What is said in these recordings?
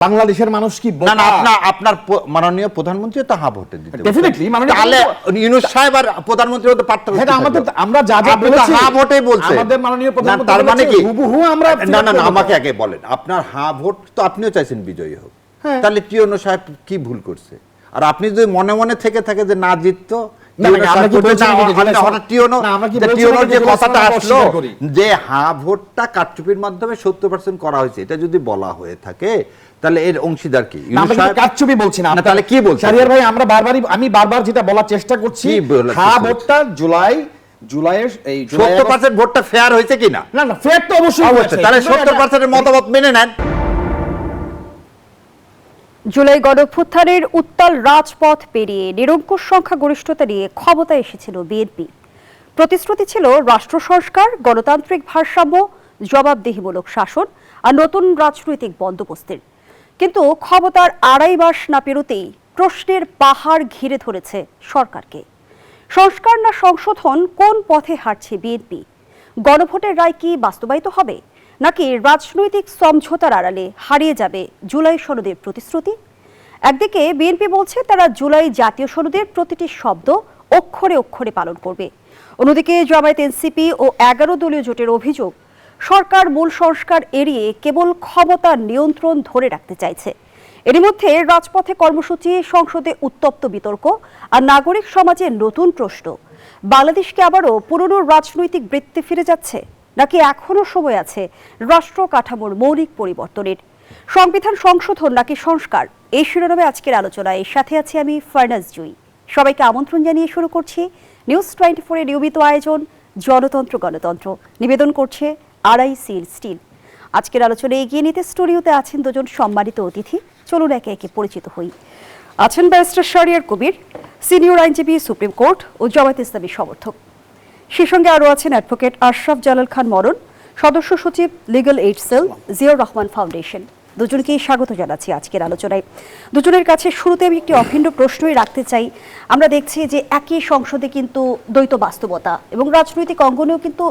বাংলাদেশের মানুষ কি না না আপনার মাননীয় প্রধানমন্ত্রী তো হ্যাঁ ভোটে দিতে ডেফিনেটলি তাহলে ইউনূস সাহেব আর প্রধানমন্ত্রী তো পার্থক্য হ্যাঁ আমাদের আমরা যা যা বলেছি হ্যাঁ ভোটেই বলছে আমাদের মাননীয় প্রধানমন্ত্রী তার মানে কি হুবহু আমরা না না আমাকে আগে বলেন আপনার হ্যাঁ ভোট তো আপনিও চাইছেন বিজয়ী হোক তাহলে ইউনূস সাহেব কি ভুল করছে আর আপনি যদি মনে মনে থেকে থাকে যে না জিততো যে হ্যাঁ ভোটটা কারচুপির মাধ্যমে 70% করা হয়েছে এটা যদি বলা হয়ে থাকে তাহলে এর অংশীদার কি? কারচুপি বলছি না, তাহলে কি বলছেন? শাহরিয়ার ভাই আমি বারবার যেটা বলার চেষ্টা করছি হ্যাঁ ভোটটা জুলাইয়ের এই 70% ভোটটা ফেয়ার হয়েছে কিনা? না না ফেয়ার তো অবশ্যই হয়েছে, তাহলে 70% এর মতামত মেনে নেন। জুলাই গণঅভ্যুত্থানের উত্তাল রাজপথ পেরিয়ে নিরঙ্কুশ সংখ্যাগরিষ্ঠতা নিয়ে ক্ষমতায় এসেছিল বিএনপি। প্রতিশ্রুতি ছিল রাষ্ট্র সংস্কার, গণতান্ত্রিক ভারসাম্য, জবাবদিহিমূলক শাসন আর নতুন রাজনৈতিক বন্দোবস্তের। কিন্তু ক্ষমতার আড়াই মাস না পেরোতেই প্রশ্নের পাহাড় ঘিরে ধরেছে সরকারকে। সংস্কার না সংশোধন, কোন পথে হাঁটছে বিএনপি? গণভোটের রায় কি বাস্তবায়িত হবে, নাকি রাজনৈতিক সমঝোতার আড়ালে হারিয়ে যাবে জুলাই সনদের প্রতিশ্রুতি? একদিকে বিএনপি বলছে তারা জুলাই জাতীয় সনদের প্রতিটি শব্দ অক্ষরে অক্ষরে পালন করবে, অন্যদিকে জামায়াত, এনসিপি ও 11 দলীয় জোটের অভিযোগ সরকার মূল সংস্কার এড়িয়ে কেবল ক্ষমতার নিয়ন্ত্রণ ধরে রাখতে চাইছে। এরই মধ্যে রাজপথে কর্মসূচি, সংসদে উত্তপ্ত বিতর্ক আর নাগরিক সমাজে নতুন প্রশ্ন। বাংলাদেশকে আবারও পুরনো রাজনৈতিক বৃত্তে ফিরে যাচ্ছে, নাকি এখনো সময় আছে রাষ্ট্র কাঠামোর মৌলিক পরিবর্তনের? সংবিধান সংশোধন নাকি সংস্কার, এই শিরোনামে আজকের আলোচনায় সাথে আছি আমি ফারনাজ জুই। সবাইকে আমন্ত্রণ জানিয়ে শুরু করছি নিউজ 24 এর নিয়মিত আয়োজন জনতন্ত্র গণতন্ত্র। নিবেদন করছে আড়াইসির স্টিল। আজকের আলোচনায় এগিয়ে নিতে স্টুডিওতে আছেন দুজন সম্মানিত অতিথি। চলুন একে একে পরিচিত হই। আছেন ব্যারিস্টার শাহরিয়ার কবির, সিনিয়র আইনজীবী, সুপ্রিম কোর্ট ও জামায়াত ইসলামী সমর্থক। সেই সঙ্গে আরও আছেন অ্যাডভোকেট আশরাফ জালাল খান মরণ, সদস্য সচিব, legal aid cell, Ziaur Rahman foundation. দুজনকেই স্বাগত জানাচ্ছি আজকের আলোচনায়। দুজনের কাছে শুরুতে আমি একটি অভিন্ন প্রশ্নই রাখতে চাই। আমরা দেখছি যে একই সংসদে কিন্তু দ্বৈত বাস্তবতা এবং রাজনৈতিক অঙ্গনেও কিন্তু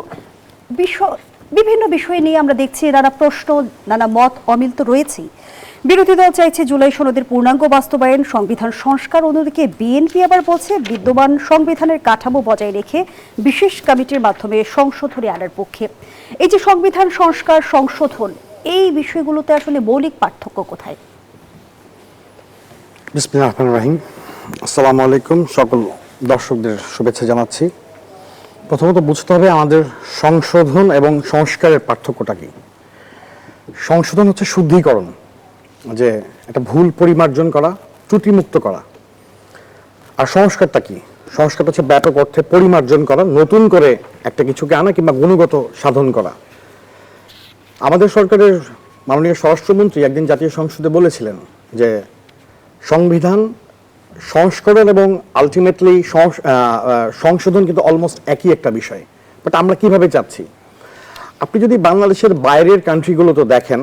বিভিন্ন বিষয় নিয়ে আমরা দেখছি নানা প্রশ্ন, নানা মত অমিল তো রয়েছেই। বিরোধী দল চাইছে জুলাই সনদের পূর্ণাঙ্গ বাস্তবায়ন, সংবিধান সংস্কার, অন্যদিকে বিএনপি আবার বলছে বিদ্যমান সংবিধানের কাঠামো বজায় রেখে বিশেষ কমিটির মাধ্যমে সংশোধনী আনার পক্ষে। এই যে সংবিধান সংস্কার, সংশোধন, এই বিষয়গুলোতে আসলে মৌলিক পার্থক্য কোথায়? বিসমিল্লাহির রহমানির রহিম। আসসালামু আলাইকুম, সকল দর্শকদের শুভেচ্ছা জানাচ্ছি। প্রথমত বুঝতে হবে আমাদের সংশোধন এবং সংস্কারের পার্থক্যটা কি। সংশোধন হচ্ছে শুদ্ধিকরণ, যে একটা ভুল পরিমার্জন করা, ত্রুটিমুক্ত করা। আর সংস্কারটা কি? সংস্কারটা হচ্ছে ব্যাপক অর্থে পরিমার্জন করা, নতুন করে একটা কিছুকে আনা কিংবা গুণগত সাধন করা। আমাদের সরকারের মাননীয় স্বরাষ্ট্রমন্ত্রী একদিন জাতীয় সংসদে বলেছিলেন যে সংবিধান সংস্করণ এবং আলটিমেটলি সংশোধন কিন্তু অলমোস্ট একই একটা বিষয়। বাট আমরা কিভাবে চাচ্ছি? আপনি যদি বাংলাদেশের বাইরের কান্ট্রিগুলোতে দেখেন,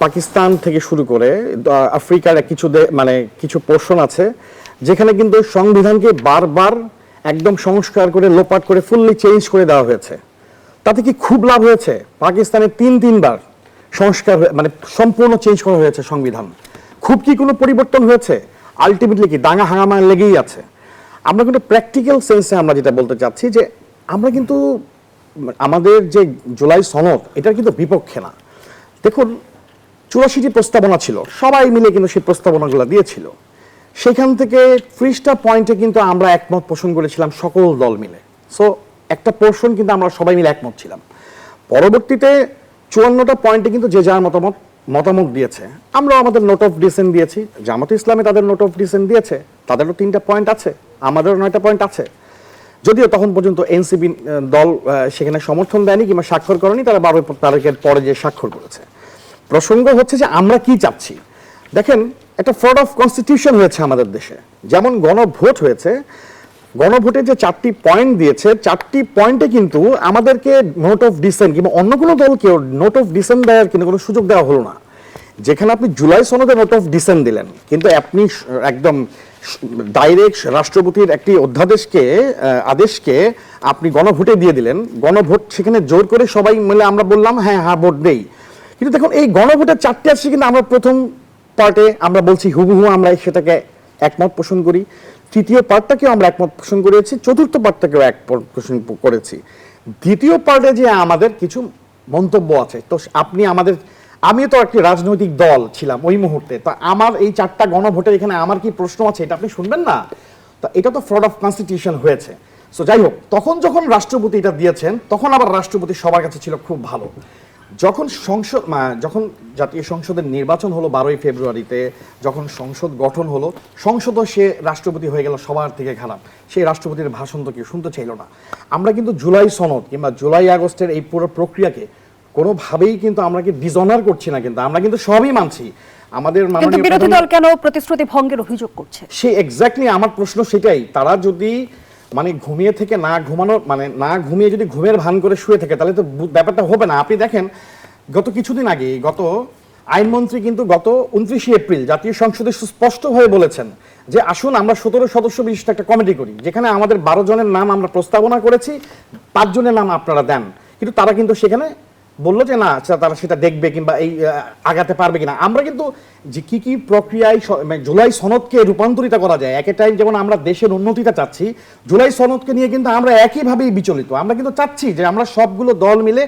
পাকিস্তান থেকে শুরু করে আফ্রিকার কিছু পোর্শন আছে যেখানে কিন্তু সংবিধানকে বারবার একদম সংস্কার করে লোপাট করে ফুললি চেঞ্জ করে দেওয়া হয়েছে। তাতে কি খুব লাভ হয়েছে? পাকিস্তানে তিনবার সংস্কার সম্পূর্ণ চেঞ্জ করা হয়েছে সংবিধান। খুব কি কোনো পরিবর্তন হয়েছে? আলটিমেটলি কি দাঙ্গা হাঙ্গামা লেগেই আছে। আমরা কিন্তু প্র্যাকটিক্যাল সেন্সে আমরা যেটা বলতে চাচ্ছি যে আমরা কিন্তু আমাদের যে জুলাই সনদ এটার কিন্তু বিপক্ষে না। দেখুন, 84টি প্রস্তাবনা ছিল, সবাই মিলে কিন্তু সেই প্রস্তাবনাগুলো দিয়েছিল। সেখান থেকে 30টা পয়েন্টে কিন্তু আমরা একমত পোষণ করেছিলাম সকল দল মিলে। সো একটা পোর্শন কিন্তু আমরা সবাই মিলে একমত ছিলাম। পরবর্তীতে 54টা পয়েন্টে কিন্তু যে যার মতামত দিয়েছে। আমরাও আমাদের নোট অফ ডিসেন্ট দিয়েছি, জামাত ইসলামে তাদের নোট অফ ডিসেন্ট দিয়েছে, তাদেরও 3টা পয়েন্ট আছে, আমাদেরও 9টা পয়েন্ট আছে। যদিও তখন পর্যন্ত এনসিপি দল সেখানে সমর্থন দেয়নি কিংবা স্বাক্ষর করেনি, তারা 12 তারিখের পরে যে স্বাক্ষর করেছে। প্রসঙ্গ হচ্ছে যে আমরা কি চাচ্ছি। দেখেন, একটা ফ্রড অফ কনস্টিটিউশন হয়েছে আমাদের দেশে। যেমন গণভোট হয়েছে, গণভোটে যে 4টি পয়েন্ট দিয়েছে, 4টি পয়েন্টে কিন্তু আমাদেরকে নোট অফ ডিসেন্ট কিংবা অন্য কোনো দলকেও নোট অফ ডিসেন্ট দেওয়ার কিন্তু কোনো সুযোগ দেওয়া হলো না। যেখানে আপনি জুলাই সনদে নোট অফ ডিসেন্ট দিলেন, কিন্তু আপনি একদম ডাইরেক্ট রাষ্ট্রপতির একটি আদেশকে আপনি গণভোটে দিয়ে দিলেন। গণভোট সেখানে জোর করে সবাই মিলে আমরা বললাম হ্যাঁ ভোট দেই। কিন্তু দেখুন, এই গণভোটের 4টি আসছে কিন্তু আমরা প্রথম পার্টে আমরা বলছি হুবহু আমরা সেটাকে একমত পোষণ করি, তৃতীয় পার্টটাকেও আমরা একমত পোষণ করেছি, চতুর্থ পার্টটাকেও একমত পোষণ করেছি। দ্বিতীয় পার্টে যে আমাদের কিছু মন্তব্য আছে, তো আপনি আমাদের, আমি তো একটি রাজনৈতিক দল ছিলাম ওই মুহূর্তে, তো আমার এই 4টা গণভোটের এখানে আমার কি প্রশ্ন আছে এটা আপনি শুনবেন না? তো এটা তো ফ্রড অফ কনস্টিটিউশন হয়েছে। সো যাই হোক, তখন যখন রাষ্ট্রপতি এটা দিয়েছেন তখন আবার রাষ্ট্রপতি সবার কাছে ছিল খুব ভালো। যখন যখন জাতীয় সংসদের নির্বাচন হলো 12ই ফেব্রুয়ারিতে, যখন সংসদ গঠন হলো, সংসদও সে রাষ্ট্রপতি হয়ে গেল সবার থেকে খারাপ, সেই রাষ্ট্রপতির ভাষণ তো কেউ শুনতে চাইল না। আমরা কিন্তু জুলাই সনদ কিংবা জুলাই আগস্টের এই পুরো প্রক্রিয়াকে কোনোভাবেই কিন্তু আমরা কি ডিসঅনার করছি না, কিন্তু আমরা কিন্তু সবই মানছি। আমাদের কিন্তু বিরোধী দল কেন প্রতিশ্রুতি ভঙ্গের অভিযোগ করছে? সে এক্স্যাক্টলি আমার প্রশ্ন সেটাই। তারা যদি মানে ঘুমিয়ে থেকে না ঘুমানো, মানে না ঘুমিয়ে যদি ঘুমের ভান করে শুয়ে থাকে তাহলে তো ব্যাপারটা হবে না। আপনি দেখেন গত কিছুদিন আগে আইনমন্ত্রী কিন্তু গত 29শে এপ্রিল জাতীয় সংসদে সুস্পষ্টভাবে বলেছেন যে আসুন আমরা 17 সদস্য বিশিষ্ট একটা কমিটি করি, যেখানে আমাদের 12 জনের নাম আমরা প্রস্তাবনা করেছি, 5 জনের নাম আপনারা দেন। কিন্তু তারা কিন্তু সেখানে বললো যে না, আচ্ছা তারা সেটা দেখবে কিংবা এই আগাতে পারবে কিনা। আমরা কিন্তু যে কি কি প্রক্রিয়ায় জুলাই সনদকে রূপান্তরিত করা যায়, এক টাইম যেমন আমরা দেশের উন্নতিটা চাচ্ছি, জুলাই সনদকে নিয়ে কিন্তু আমরা একইভাবেই বিচলিত। আমরা কিন্তু চাচ্ছি যে আমরা সবগুলো দল মিলে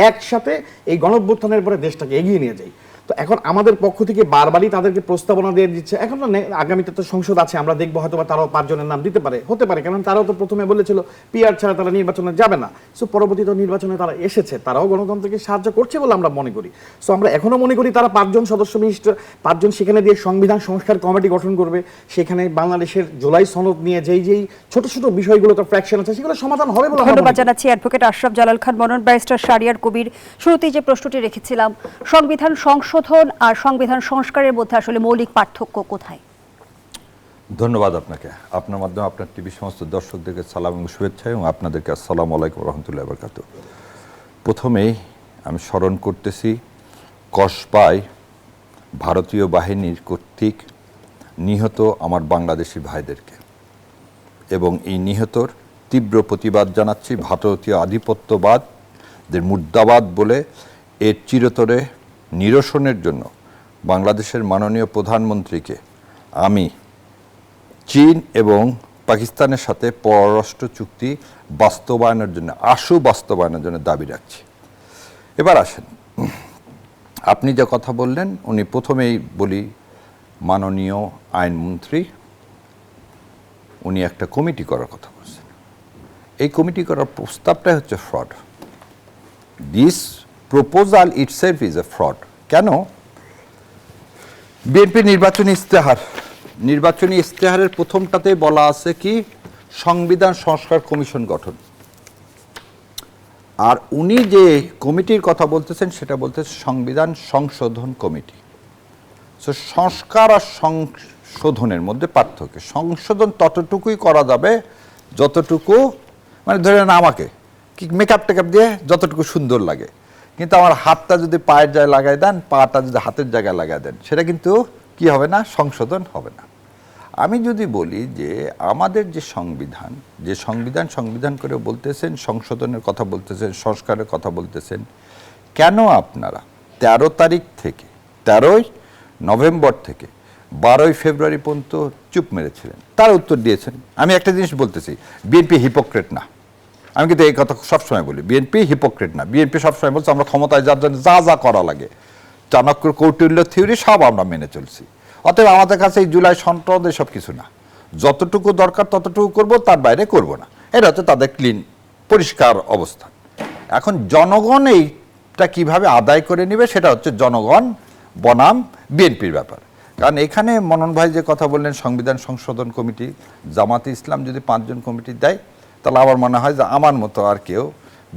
একসাথে এই গণঅভ্যুত্থানের পরে দেশটাকে এগিয়ে নিয়ে যাই। তো এখন আমাদের পক্ষ থেকে বারবারই তাদেরকে প্রস্তাবনা দিয়ে দিচ্ছে। এখন তো আগামীতে তো সংসদ আছে, আমরা দেখবো হয়তো বা তারাও 5 জনের নাম দিতে পারে, হতে পারে, কারণ তারাও তো প্রথমে বলেছিল পিআর ছাড়া তারা নির্বাচনে যাবে না। সো পরবর্তীতে নির্বাচনে তারা এসেছে, তারাও গণতন্ত্রকে সাহায্য করছে বলে আমরা মনে করি। সো আমরা এখনো মনে করি তারা 5 জন সদস্য বিশিষ্ট 5 জন সেখানে দিয়ে সংবিধান সংস্কার কমিটি গঠন করবে, সেখানে বাংলাদেশের জুলাই সনদ নিয়ে যেই ছোট ছোট বিষয়গুলো তো ফ্র্যাকশন আছে সেগুলো সমাধান হবে বলে ধন্যবাদ জানাচ্ছি অ্যাডভোকেট আশরাফ জালাল খান মনন। ব্যারিস্টার শাহরিয়ার কবির, শুরুতেই যে প্রশ্নটি রেখেছিলাম, সংবিধান সংশোধন আর সংবিধান সংস্কারের মধ্যে আসলে মৌলিক পার্থক্য কোথায়? ধন্যবাদ আপনাকে, আপনার মাধ্যমে আপনার টিভি সমস্ত দর্শকদেরকে সালাম এবং শুভেচ্ছা, এবং আপনাদেরকে আসসালামু আলাইকুম রহমতুল্লাহ বরকাত। প্রথমেই আমি স্মরণ করতেছি কসবায় ভারতীয় বাহিনীর কর্তৃক নিহত আমার বাংলাদেশি ভাইদেরকে, এবং এই নিহতর তীব্র প্রতিবাদ জানাচ্ছি। ভারতীয় আধিপত্যবাদদের মুর্দাবাদ বলে এর চিরতরে নিরসনের জন্য বাংলাদেশের মাননীয় প্রধানমন্ত্রীকে আমি চীন এবং পাকিস্তানের সাথে পররাষ্ট্র চুক্তি বাস্তবায়নের জন্য বাস্তবায়নের জন্য দাবি রাখছি। এবার আসেন, আপনি যে কথা বললেন, উনি প্রথমেই বলি মাননীয় আইনমন্ত্রী উনি একটা কমিটি করার কথা বলছেন। এই কমিটি করার প্রস্তাবটাই হচ্ছে fraud. This proposal itself is a fraud. কেন? বিএনপি নির্বাচনী ইস্তেহারের প্রথমটাতে বলা আছে কি সংবিধান সংস্কার কমিশন গঠন, আর উনি যে কমিটির কথা বলতেছেন সেটা বলতেছে সংবিধান সংশোধন কমিটি। সো সংস্কার আর সংশোধনের মধ্যে পার্থক্য। সংশোধন ততটুকুই করা যাবে যতটুকু, মানে ধরে নেন আমাকে কি মেকআপ টেকআপ দিয়ে যতটুকু সুন্দর লাগে, কিন্তু আমার হাতটা যদি পায়ের জায়গায় লাগাই দেন, পাটা যদি হাতের জায়গায় লাগাই দেন, সেটা কিন্তু কি হবে না, সংশোধন হবে না। আমি যদি বলি যে আমাদের যে সংবিধান করে বলতেছেন, সংশোধনের কথা বলতেছেন, সংস্কারের কথা বলতেছেন, কেন আপনারা 13 তারিখ থেকে 13ই নভেম্বর থেকে 12ই ফেব্রুয়ারি পর্যন্ত চুপ মেরেছিলেন? তার উত্তর দিয়েছেন। আমি একটা জিনিস বলতেছি, বিএনপি হিপোক্রেট না। আমি কিন্তু এই কথা সবসময় বলি, বিএনপি হিপোক্রেট না। বিএনপি সবসময় বলছে আমরা ক্ষমতায় যার জন্য যা করা লাগে, চাণক্যর কৌটিল্য থিওরি সব আমরা মেনে চলছি। অতএব আমাদের কাছে এই জুলাই সনদ এসব কিছু না, যতটুকু দরকার ততটুকু করব, তার বাইরে করব না। এটা হচ্ছে তাদের পরিষ্কার অবস্থান। এখন জনগণ এইটা কিভাবে আদায় করে নেবে সেটা হচ্ছে জনগণ বনাম বিএনপির ব্যাপার। কারণ এখানে মনন ভাই যে কথা বললেন সংবিধান সংশোধন কমিটি, জামাতে ইসলাম যদি 5 জন কমিটি দেয়, তাহলে আমার মনে হয় যে আমার মতো আর কেউ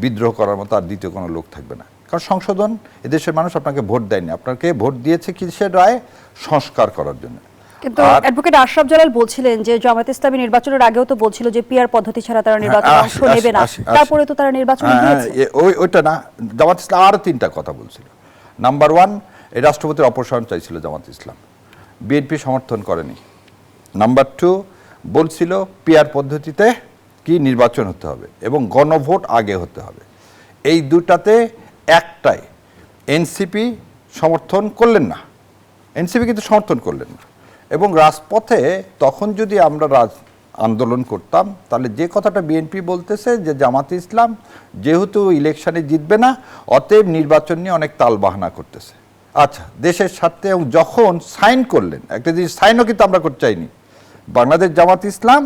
বিদ্রোহ করার মতো আর দ্বিতীয় কোনো লোক থাকবে না। কারণ সংশোধন, এদেশের মানুষ আপনাকে ভোট দেয়নি, আপনাকে ভোট দিয়েছে কিসের রায়? সংস্কার করার জন্য। কিন্তু অ্যাডভোকেট আশরাফ জালাল বলছিলেন যে জামায়াত ইসলামী নির্বাচনের আগেও তো বলছিল যে পিআর পদ্ধতি ছাড়া তারা নির্বাচনে অংশ নেবে না, তারপরে তো তারা নির্বাচনে গিয়েছে। ওইটা না, জামায়াত ইসলাম আরো 3টা কথা বলছিল। নাম্বার 1, এই রাষ্ট্রপতির অপসারণ চাইছিল জামায়াত ইসলাম, বিএনপি সমর্থন করেনি। নাম্বার 2, বলছিল পিআর পদ্ধতিতে কি নির্বাচন হতে হবে এবং গণভোট আগে হতে হবে। এই দুটাতে একটাই এনসিপি সমর্থন করলেন না। এনসিপি কিন্তু সমর্থন করলেন না। এবং রাজপথে তখন যদি আমরা আন্দোলন করতাম, তাহলে যে কথাটা বিএনপি বলতেছে যে জামাতে ইসলাম যেহেতু ইলেকশনে জিতবে না, অতএব নির্বাচন নিয়ে অনেক তালবাহানা করতেছে। আচ্ছা, দেশের স্বার্থে এবং যখন সাইন করলেন, একটা জিনিস সাইনও কিন্তু আমরা করতে চাইনি, বাংলাদেশ জামাত ইসলাম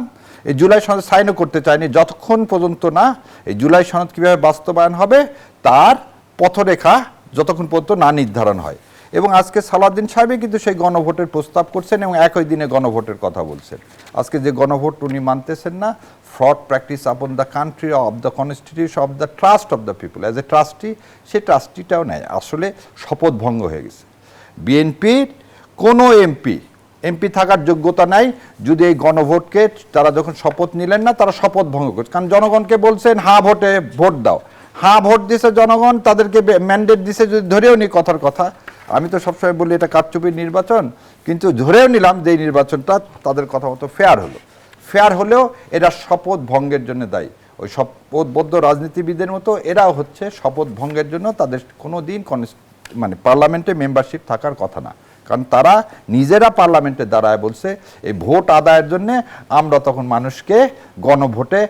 এই জুলাই সনদ সাইনও করতে চায়নি যতক্ষণ পর্যন্ত না এই জুলাই সনদ কীভাবে বাস্তবায়ন হবে তার পথরেখা যতক্ষণ পর্যন্ত না নির্ধারণ হয়। এবং আজকে সালাউদ্দিন সাহেবই কিন্তু সেই গণভোটের প্রস্তাব করছেন এবং একই দিনে গণভোটের কথা বলছেন। আজকে যে গণভোট উনি মানতেছেন না, fraud practice upon the country of the constitution of the trust of the people, as a trustee, সেই ট্রাস্টিটাও নেয়, আসলে শপথ ভঙ্গ হয়ে গেছে। বিএনপির কোনো এমপি থাকার যোগ্যতা নাই যদি এই গণভোটকে, তারা যখন শপথ নিলেন না তারা শপথ ভঙ্গ করছে। কারণ জনগণকে বলছেন ভোটে ভোট দাও, ভোট দিছে জনগণ, তাদেরকে ম্যান্ডেট দিছে, যদি ধরেও নি কথার কথা, আমি তো সবসময় বলি এটা কারচুপির নির্বাচন, কিন্তু ধরেও নিলাম যে এই নির্বাচনটা তাদের কথা মতো ফেয়ার হলো, ফেয়ার হলেও এরা শপথ ভঙ্গের জন্য দায়ী। ওই শপথবদ্ধ রাজনীতিবিদের মতো এরাও হচ্ছে শপথ ভঙ্গের জন্য, তাদের কোনো দিন মানে পার্লামেন্টে মেম্বারশিপ থাকার কথা না। কারণ তারা নিজেরা পার্লামেন্টে দাঁড়ায় বলছে এই ভোট আদায়ের জন্য আমরা তখন মানুষকে গণভোটে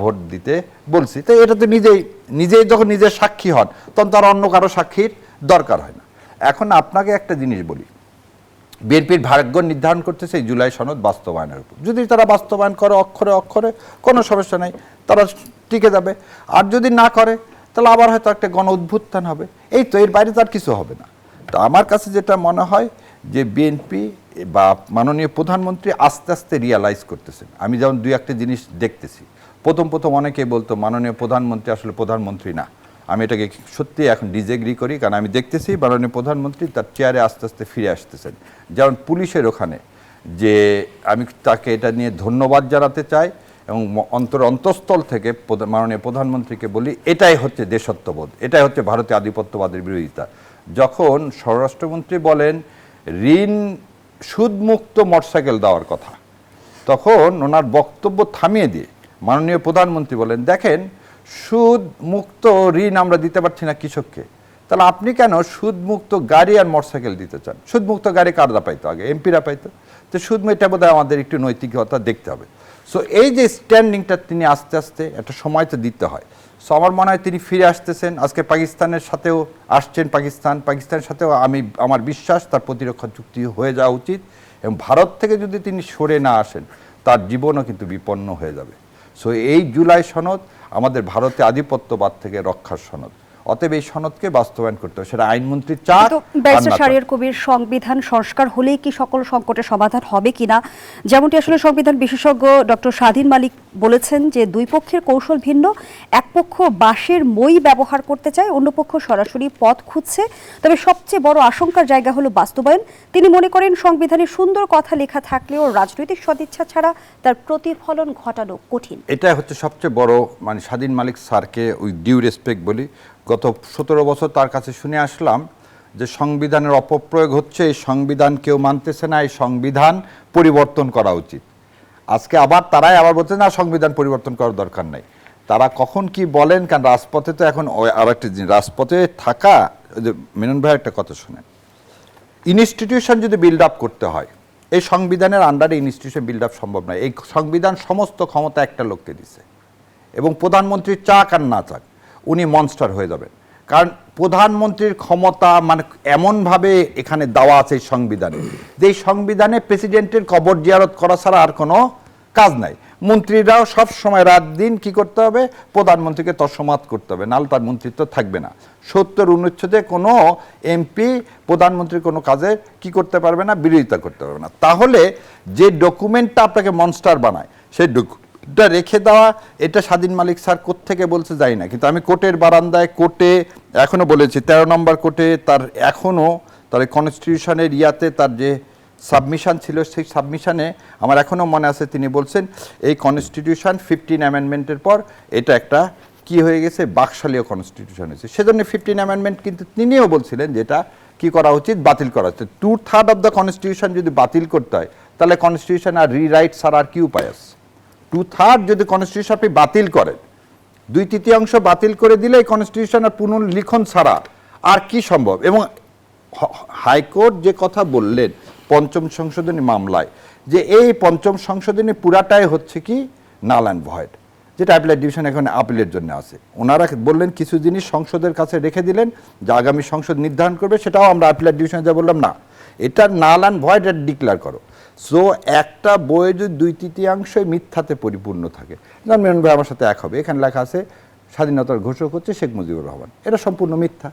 ভোট দিতে বলছি। তো এটা তো নিজেই যখন নিজের সাক্ষী হন তখন তার অন্য কারো সাক্ষীর দরকার হয় না। এখন আপনাকে একটা জিনিস বলি, বিএনপির ভাগ্য নির্ধারণ করতেছে এই জুলাই সনদ বাস্তবায়নের উপর। যদি তারা বাস্তবায়ন করে অক্ষরে অক্ষরে, কোনো সমস্যা নাই, তারা টিকে যাবে। আর যদি না করে তাহলে আবার হয়তো একটা গণ উত্থান হবে, এই তো, এর বাইরে তার কিছু হবে না। তো আমার কাছে যেটা মনে হয় যে বিএনপি বা মাননীয় প্রধানমন্ত্রী আস্তে আস্তে রিয়ালাইজ করতেছেন। আমি যেমন দুই একটা জিনিস দেখতেছি, প্রথম অনেকে বলতো মাননীয় প্রধানমন্ত্রী আসলে প্রধানমন্ত্রী না, আমি এটাকে সত্যি এখন ডিসএগ্রি করি। কারণ আমি দেখতেছি মাননীয় প্রধানমন্ত্রী তার চেয়ারে আস্তে আস্তে ফিরে আসতেছেন। যেমন পুলিশের ওখানে যে আমি তাকে এটা নিয়ে ধন্যবাদ জানাতে চাই এবং অন্তঃস্থল থেকে মাননীয় প্রধানমন্ত্রীকে বলি এটাই হচ্ছে দেশত্ববোধ, এটাই হচ্ছে ভারতীয় আধিপত্যবাদের বিরোধিতা। যখন স্বরাষ্ট্রমন্ত্রী বলেন ঋণ সুদমুক্ত মোটরসাইকেল দেওয়ার কথা, তখন ওনার বক্তব্য থামিয়ে দিয়ে মাননীয় প্রধানমন্ত্রী বলেন দেখেন সুদ মুক্ত ঋণ আমরা দিতে পারছি না কৃষককে, তাহলে আপনি কেন সুদমুক্ত গাড়ি আর মোটরসাইকেল দিতে চান? সুদমুক্ত গাড়ি কারা পাইতো আগে? এমপিরা পাইতো। তো সুদ এটা বোধহয় আমাদের একটু নৈতিকতা দেখতে হবে। সো এই যে স্ট্যান্ডিংটা তিনি আস্তে আস্তে একটা সময় তো দিতে হয়। সো আমার মনে হয় তিনি ফিরে আসতেছেন। আজকে পাকিস্তানের সাথেও আসছেন, পাকিস্তানের সাথেও আমার বিশ্বাস তার প্রতিরক্ষা চুক্তি হয়ে যাওয়া উচিত। এবং ভারত থেকে যদি তিনি সরে না আসেন তার জীবনও কিন্তু বিপন্ন হয়ে যাবে। সো এই জুলাই সনদ আমাদের ভারতে আধিপত্যবাদ থেকে রক্ষার সনদ, অতএব এই সনদকে বাস্তবায়ন করতে হবে, সেটা আইনমন্ত্রী চাক। ব্যারিস্টার শাহরিয়ার কবির, সংবিধান সংস্কার হলেই কি সকল সংকটের সমাধান হবে কিনা, যেমনটি আসলে সংবিধান বিশেষজ্ঞ ডক্টর স্বাধীন মালিক বলেছেন যে দুই পক্ষের কৌশল ভিন্ন, এক পক্ষ বাঁশের মই ব্যবহার করতে চায়, অন্য পক্ষ সরাসরি পথ খুঁজছে। তবে সবচেয়ে বড় আশঙ্কার জায়গা হলো বাস্তবায়ন। তিনি মনে করেন সংবিধানে সুন্দর কথা লেখা থাকলেও রাজনৈতিক সদিচ্ছা ছাড়া তার প্রতিফলন ঘটানো কঠিন। এটা হচ্ছে সবচেয়ে বড়, মানে স্বাধীন মালিক স্যারকে ওই ডিউ রেসপেক্ট বলি, গত 17 বছর তার কাছে শুনে আসলাম যে সংবিধানের অপপ্রয়োগ হচ্ছে, এই সংবিধান কেউ মানতেছে না, এই সংবিধান পরিবর্তন করা উচিত। আজকে তারাই আবার বলছে না সংবিধান পরিবর্তন করার দরকার নাই। তারা কখন কি বলেন, কারণ রাজপথে তো এখন আর একটা জিনিস, রাজপথে থাকা, মেনন ভাই একটা কথা শুনেন, ইনস্টিটিউশন যদি বিল্ড আপ করতে হয়, এই সংবিধানের আন্ডারে ইনস্টিটিউশন বিল্ড আপ সম্ভব নয়। এই সংবিধান সমস্ত ক্ষমতা একটা লোককে দিছে এবং প্রধানমন্ত্রী চাক আর না চাক উনি মনস্টার হয়ে যাবেন। কারণ প্রধানমন্ত্রীর ক্ষমতা মানে এমনভাবে এখানে দেওয়া আছে এই সংবিধানে, যে এই সংবিধানে প্রেসিডেন্টের কবর জিয়ারত করা ছাড়া আর কোনো কাজ নাই। মন্ত্রীরাও সব সময় রাত দিন কি করতে হবে, প্রধানমন্ত্রীকে তৎসমাৎ করতে হবে, নাহলে তার মন্ত্রিত্ব থাকবে না। 70 অনুচ্ছেদে কোনো এমপি প্রধানমন্ত্রীর কোনো কাজে কি করতে পারবে না, বিরোধিতা করতে পারবে না। তাহলে যে ডকুমেন্টটা আপনাকে মনস্টার বানায় সেই ডকুমেন্টটা রেখে দেওয়া, এটা স্বাধীন মালিক স্যার কোত্থেকে বলছে যাই না, কিন্তু আমি কোর্টের বারান্দায়, কোর্টে এখনও বলেছি 13 নম্বর কোর্টে তার এখনও তার কনস্টিটিউশনের তার যে সাবমিশন ছিল, সেই সাবমিশনে আমার এখনও মনে আছে তিনি বলছেন এই কনস্টিটিউশন 15 অ্যামেন্ডমেন্টের পর এটা একটা কি হয়ে গেছে, বাকশালীয় কনস্টিটিউশন হয়েছে। সেজন্য 15 অ্যামেন্ডমেন্ট কিন্তু তিনিও বলছিলেন যে এটা কি করা উচিত, বাতিল করা উচিত। 2/3 অফ দ্য কনস্টিটিউশন যদি বাতিল করতে হয় তাহলে কনস্টিটিউশন আর রিরাইট ছাড়া আর কি উপায় আছে? 2/3 যদি কনস্টিটিউশন আপনি বাতিল করেন, 2/3 বাতিল করে দিলে এই কনস্টিটিউশন আর পুনর্লিখন ছাড়া আর কি সম্ভব? এবং হাইকোর্ট যে কথা বললেন পঞ্চম সংশোধনী মামলায়, যে এই পঞ্চম সংশোধনী পুরাটাই হচ্ছে কি নাল অ্যান্ড ভয়েড, যেটা অ্যাপিলেট ডিভিশন এখন আপিলের জন্য আছে। ওনারা বললেন কিছু জিনিস সংসদের কাছে রেখে দিলেন, যা আগামী সংসদ নির্ধারণ করবে, সেটাও আমরা আপিলেট ডিভিশনে যা বললাম না, এটা নাল অ্যান্ড ভয়েড, এটা ডিক্লেয়ার করো। সো একটা বইয়ে যদি 2/3 মিথ্যাতে পরিপূর্ণ থাকে, যেমন মেনন ভাই আমার সাথে এক হবে, এখানে লেখা আছে স্বাধীনতার ঘোষক হচ্ছে শেখ মুজিবুর রহমান, এটা সম্পূর্ণ মিথ্যা।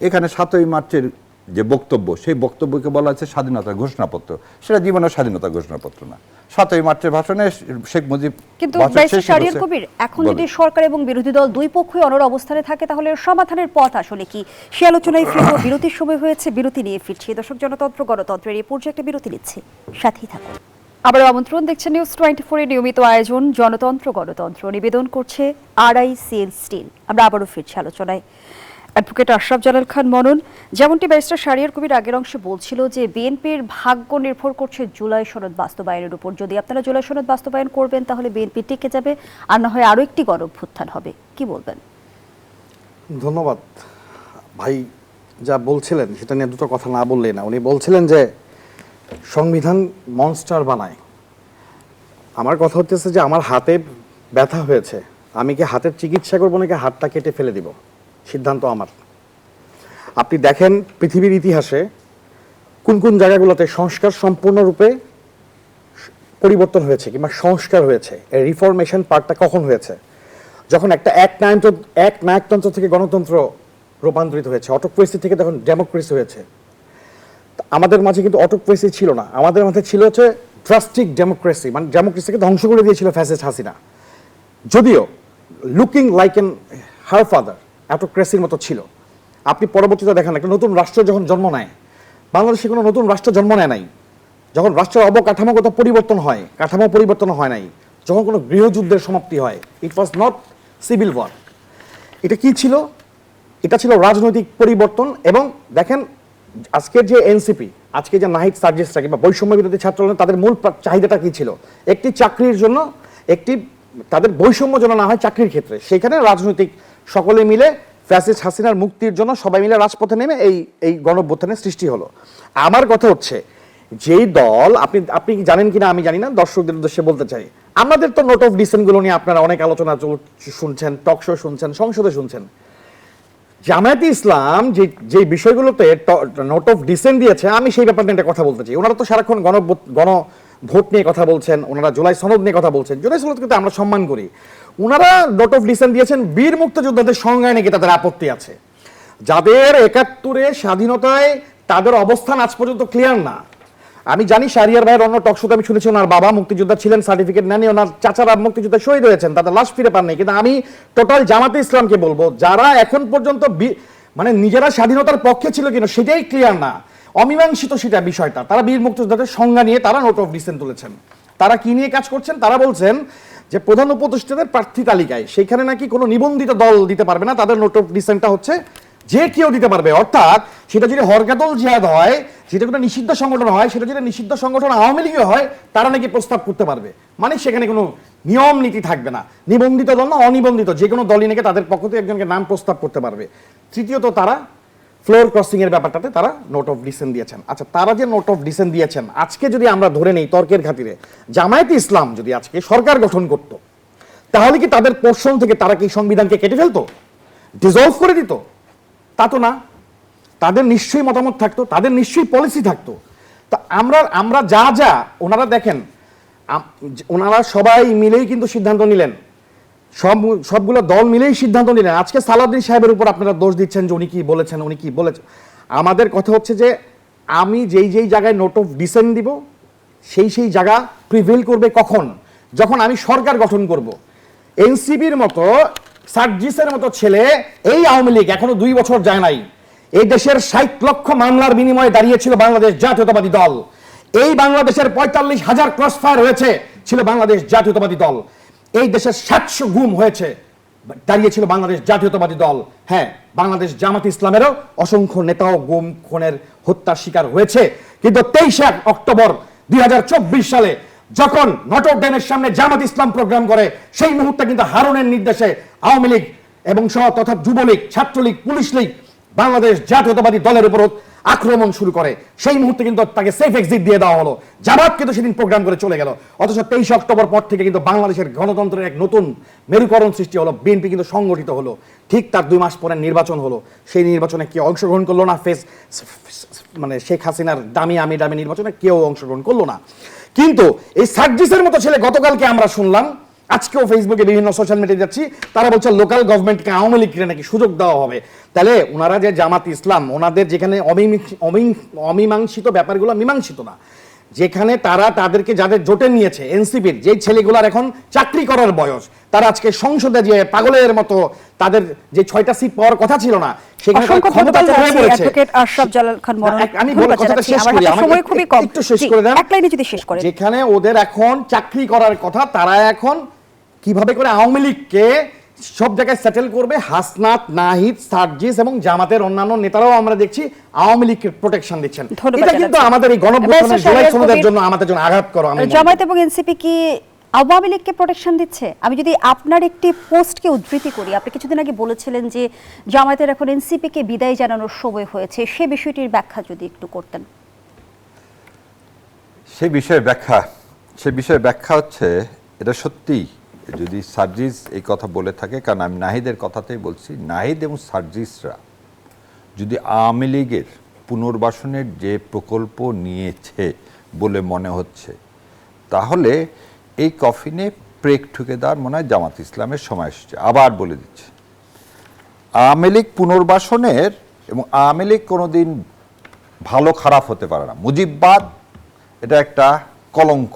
এখানে 7ই মার্চের যে বক্তব্য, সেই বক্তব্যকে বলা হচ্ছে স্বাধীনতার ঘোষণাপত্র, সেটা জীবনের স্বাধীনতার ঘোষণাপত্র না। 7ই মার্চের ভাষণে শেখ মুজিব কিন্তু ভাষণ ব্যারিস্টার শেষ শাহরিয়ার করেছে। কবির, এখন বলেন। যদি সরকার এবং বিরোধী দল দুই পক্ষই অনড় অবস্থানে থাকে, তাহলে এর সমাধানের পথ আসলে কি? সে আলোচনায় ফিরব। বিরতির সময় হয়েছে, বিরতি নিয়ে ফিরছি। দর্শক, জনতন্ত্র গণতন্ত্রের এই পর্যায়ে একটা বিরতি নিচ্ছে, সাথেই থাকুন। আবারও আমন্ত্রণ, দেখছেন নিউজ 24 এর নিয়মিত আয়োজন জনতন্ত্র গণতন্ত্র। নিবেদন করছে RICL স্টিল। আমরা আবারও ফিরছি আলোচনায়। অ্যাডভোকেট আশরাফ জালাল খান মনন, যেমনটি ব্যারিস্টার শাহরিয়ার কবির আগের অংশে বলছিল যে বিএনপির ভাগ্য নির্ভর করছে জুলাই সনদ বাস্তবায়নের উপর। যদি আপনারা জুলাই সনদ বাস্তবায়ন করবেন, তাহলে বিএনপি টিকে যাবে, আর না হয় আরও একটি গণঅভ্যুত্থান হবে। কি বলবেন? ধন্যবাদ ভাই। যা বলছিলেন সেটা নিয়ে দুটো কথা না বললেই না। উনি বলছিলেন যে সংবিধান মনস্টার বানায়। আমার কথা হচ্ছে যে আমার হাতে ব্যথা হয়েছে, আমি কি হাতের চিকিৎসা করবো নাকি হাতটা কেটে ফেলে দিব, সিদ্ধান্ত আমার। আপনি দেখেন পৃথিবীর ইতিহাসে কোন কোন জায়গাগুলোতে সংস্কার সম্পূর্ণরূপে পরিবর্তন হয়েছে কিংবা সংস্কার হয়েছে, এই রিফরমেশন পার্টটা কখন হয়েছে? যখন একটা এক নায়কতন্ত্র থেকে গণতন্ত্র রূপান্তরিত হয়েছে, অটোক্রেসি থেকে তখন ডেমোক্রেসি হয়েছে। আমাদের মাঝে কিন্তু অটোক্রেসি ছিল না, আমাদের মাঝে ছিল হচ্ছে ড্রাস্টিক ডেমোক্রেসি, মানে ডেমোক্রেসিকে ধ্বংস করে দিয়েছিল ফ্যাসিস্ট হাসিনা। যদিও looking like an her father, অটোক্রেসির মতো ছিল। আপনি পরবর্তীতে দেখেন একটা নতুন রাষ্ট্র যখন জন্ম নেয়, বাংলাদেশে কোনো নতুন রাষ্ট্র জন্ম নেয় নাই। যখন রাষ্ট্রের অবকাঠামোগত পরিবর্তন হয়, কাঠামো পরিবর্তন হয় নাই, যখন কোনো গৃহযুদ্ধের সমাপ্তি হয়, ইট ওয়াজ নট সিভিল ওয়ার। এটা কি ছিল? এটা ছিল রাজনৈতিক পরিবর্তন। এবং দেখেন আজকের যে এনসিপি, আজকে যে নাহিদ সার্জিসরা কিংবা বৈষম্য বিরোধী ছাত্র আন্দোলন, তাদের মূল চাহিদাটা কি ছিল? একটি চাকরির জন্য, একটি তাদের বৈষম্য যেন না হয় চাকরির ক্ষেত্রে। সেখানে রাজনৈতিক সকলে মিলে ফ্যাসিস্ট হাসিনার মুক্তির জন্য সবাই মিলে রাজপথে নেমে এই গণঅভ্যুত্থানের সৃষ্টি হলো। আমার কথা হচ্ছে, যেই দল আপনি জানেন কিনা আমি জানি না, দর্শকদের উদ্দেশ্যে বলতে চাই, আমাদের তো নোট অফ ডিসেন্ট গুলো নিয়ে আপনারা অনেক আলোচনা শুনছেন, টক শো শুনছেন, সংসদে শুনছেন। জামায়াতে ইসলাম যে বিষয়গুলোতে নোট অফ ডিসেন্ট দিয়েছে, আমি সেই ব্যাপারে একটা কথা বলতে চাই। ওনারা তো সারাক্ষণ গণভোট নিয়ে কথা বলছেন, ওনারা জুলাই সনদ নিয়ে কথা বলছেন। জুলাই সনদ কিন্তু আমরা সম্মান করি। ওনারা নোট অফ ডিসেন্ট দিয়েছেন বীর মুক্তিযোদ্ধাদের সংজ্ঞায় নাকি তাদের আপত্তি আছে, যাদের ৭১-এ স্বাধীনতায় তাদের অবস্থান আজ পর্যন্ত ক্লিয়ার না। আমি জানি শাহরিয়ার ভাইয়ের অন্য টকশোতে আমি শুনেছি ওনার বাবা মুক্তিযোদ্ধা ছিলেন, সার্টিফিকেট নেননি, ওনার চাচারা মুক্তিযোদ্ধা শহীদ হয়েছেন, তাদের লাশ ফিরে পাননি। কিন্তু আমি টোটাল জামাতে ইসলামকে বলবো, যারা এখন পর্যন্ত মানে নিজেরা স্বাধীনতার পক্ষে ছিল কিনা সেটাই ক্লিয়ার না, অমীমাংসিত সেটা বিষয়টা, তারা বীর মুক্তিযোদ্ধাদের সংজ্ঞা নিয়ে তারা নোট অফ ডিসেন্ট তুলেছেন। তারা কি নিয়ে কাজ করছেন? তারা বলছেন যে প্রধান উপদেষ্টাদের প্রার্থী তালিকায় সেখানে নাকি কোনো নিবন্ধিত দল দিতে পারবে না, তাদের নোট অফ ডিসেন্টটা হচ্ছে যে কেউ দিতে পারবে। অর্থাৎ সেটা যদি হরকাতল জিহাদ হয়, সেটা কোনো নিষিদ্ধ সংগঠন হয়, সেটা যদি নিষিদ্ধ সংগঠন আওয়ামী লীগও হয়, তারা নাকি প্রস্তাব করতে পারবে। মানে সেখানে কোনো নিয়ম নীতি থাকবে না, নিবন্ধিত দল না অনিবন্ধিত যে কোনো দলই নাকি তাদের পক্ষ থেকে একজনকে নাম প্রস্তাব করতে পারবে। তৃতীয়ত, তারা ফ্লোর ক্রসিং এর ব্যাপারটাতে তারা নোট অফ ডিসেন্ট দিয়েছেন। আচ্ছা, তারা যে নোট অফ ডিসেন্ট দিয়েছেন, আজকে যদি আমরা ধরে নেই তর্কের খাতিরে জামায়াতে ইসলাম যদি আজকে সরকার গঠন করত, তাহলে কি তাদের পোর্শন থেকে তারা কি সংবিধানকে কেটে ফেলতো, ডিসলভ করে দিত? তা তো না। তাদের নিশ্চয়ই মতামত থাকতো, তাদের নিশ্চয়ই পলিসি থাকতো। তা আমরা যা ওনারা দেখেন, ওনারা সবাই মিলেই কিন্তু সিদ্ধান্ত নিলেন, সবগুলো দল মিলেই সিদ্ধান্ত নিলেন। আজকে সালাউদ্দিন সাহেবের উপর আপনারা দোষ দিচ্ছেন যে উনি কি বলেছেন। আমাদের কথা হচ্ছে যে আমি যেই জায়গায় নোট অফ ডিসেন্ট দিব, সেই জায়গা প্রিভেল করবে কখন? যখন আমি সরকার গঠন করব। এনসিপির মতো, সার্জিসের মতো ছেলে, এই আওয়ামী লীগ এখনো 2 বছর যায় নাই, এই দেশের 60 লক্ষ মামলার বিনিময়ে দাঁড়িয়েছিল বাংলাদেশ জাতীয়তাবাদী দল। এই বাংলাদেশের 45,000 ক্রসফায়ার হয়েছে ছিল বাংলাদেশ জাতীয়তাবাদী দল। এই দেশের 700 গুম হয়েছে, দাঁড়িয়েছিল বাংলাদেশ জাতীয়তাবাদী দল। হ্যাঁ, বাংলাদেশ জামাত ইসলামেরও অসংখ্য নেতাও গুম খুনের হত্যার শিকার হয়েছে। কিন্তু 23 অক্টোবর 2024 সালে যখন নটর ডেমের সামনে জামাত ইসলাম প্রোগ্রাম করে, সেই মুহূর্তে কিন্তু হারুনের নির্দেশে আওয়ামী লীগ এবং সহ তথা যুবলীগ, ছাত্রলীগ, পুলিশ লীগ বাংলাদেশ জাতীয়তাবাদী দলের উপর আক্রমণ শুরু করে, সেই মুহূর্তে কিন্তু তাকে সেফ এক্সিট দিয়ে দেওয়া হলো। জামাত কিন্তু সেদিন প্রোগ্রাম করে চলে গেল। অথচ 23 অক্টোবর পর থেকে কিন্তু বাংলাদেশের গণতন্ত্রের এক নতুন মেরুকরণ সৃষ্টি হলো, বিএনপি কিন্তু সংগঠিত হলো। ঠিক তার 2 মাস পরে নির্বাচন হলো, সেই নির্বাচনে কেউ অংশগ্রহণ করলো না। মানে শেখ হাসিনার দামি নির্বাচনে কেউ অংশগ্রহণ করলো না। কিন্তু এই সার্জিসের মতো ছেলে গতকালকে আমরা শুনলাম, আজকেও ফেসবুকে বিভিন্ন সোশ্যাল মিডিয়া যাচ্ছি, তারা বলছে লোকাল গভর্নমেন্টকে আওয়ামী লীগকে নাকি সুযোগ দেওয়া হবে। তাহলে ওনারা যে জামাত ইসলাম, ওনাদের যেখানে অমীমাংসিত ব্যাপারগুলো মীমাংসিত না, যেখানে তারা তাদেরকে যাদের জোটে নিয়েছে এনসিপির, যে ছেলেগুলার এখন চাকরি করার বয়স, তারা আজকে সংসদে যে পাগলের মতো তাদের যে 6টা সিট পাওয়ার কথা ছিল না, সেখানে ক্ষমতা হয়ে পড়েছে। আশরাফ জালাল খান আমি বলে কথাটা শেষ করি, সময় খুবই কম, একটু শেষ করে দেন, এক লাইনে যদি শেষ করেন। যেখানে ওদের এখন চাকরি করার কথা, তারা এখন কিভাবে করে আওয়ামী লীগকে সব জায়গায় সেটেল করবে। হাসনাত, নাহিদ, সার্জিস এবং জামাতের অন্যান্য নেতারাও আমরা দেখছি আওয়ামী লীগকে প্রোটেকশন দিচ্ছেন। এটা কিন্তু আমাদের এই গণঅভ্যুত্থানের জুলাই সনদের জন্য আমাদের জন্য আঘাত করো। জামায়াত এবং এনসিপি কি আওয়ামী লীগকে প্রোটেকশন দিচ্ছে? আমি যদি আপনার একটি পোস্টকে উদ্ধৃতি করি, আপনি কিছুদিন আগে বলেছিলেন যে জামায়াতের এখন এনসিপি কে বিদায় জানানোর সময় হয়েছে, সে বিষয়টির ব্যাখ্যা যদি একটু করতেন। সে বিষয়ে ব্যাখ্যা হচ্ছে, এটা সত্যি যদি সার্জিস এই কথা বলে থাকে, কারণ আমি নাহিদের কথাতেই বলছি, নাহিদ এবং সার্জিসরা যদি আওয়ামী লীগের পুনর্বাসনের যে প্রকল্প নিয়েছে বলে মনে হচ্ছে, তাহলে এই কফিনে প্রেক ঠুকে দেওয়ার মনে হয় জামাত ইসলামের সময় এসেছে। আবার বলে দিচ্ছে, আওয়ামী লীগ পুনর্বাসনের, এবং আওয়ামী লীগ কোনোদিন ভালো খারাপ হতে পারে না। মুজিববাদ এটা একটা কলঙ্ক,